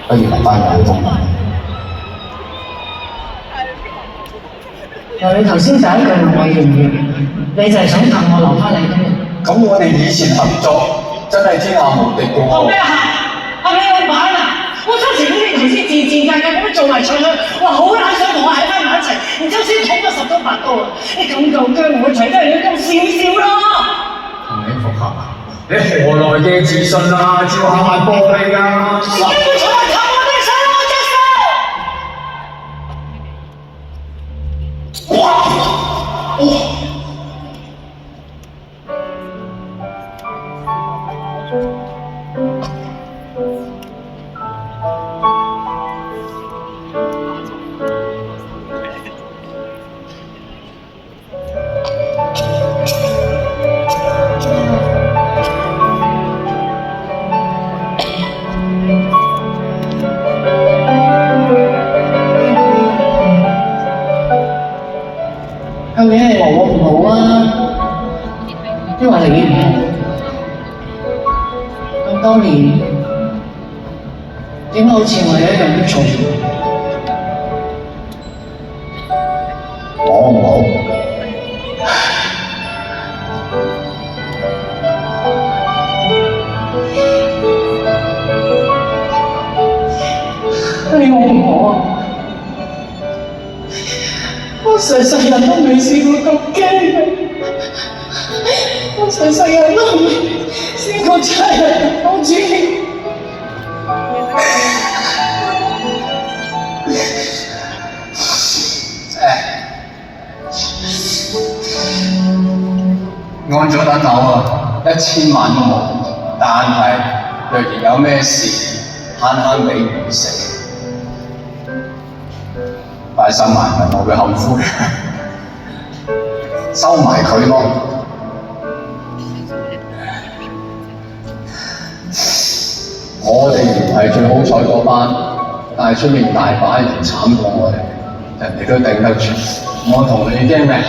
不如留翻眼風啦。嗱，你頭先第一句問我要唔要，你就係想氹我留翻你今日。咁我哋以前合作真係天下無敵嘅喎。學咩啊？係咪你老闆啊？我當時呢啲頭先自格咁樣做埋上去，我好懶想同我喺翻埋一齊，然之後先捅咗十刀八刀啊！你咁夠姜，我除都係你咁少少咯。同你復合啊？你何來嘅自信啊？照下塊玻璃㗎！你根本從來氹我都係想我隻手。哇！究竟係我唔好啊，因為你唔好？咁多年，點解好似我哋一樣都錯咗？我唔好。你好唔好啊？我成世人都未試過咁驚，我成世人都未試過真係好主意。按咗等樓啊，1000萬都冇，但係若然有咩事，慳慳地唔會死。快收埋佢，我會後悔。收埋佢咯。我哋唔係最好彩嗰班，但係出面大把人慘過我哋，人哋都頂得住。我同你驚咩？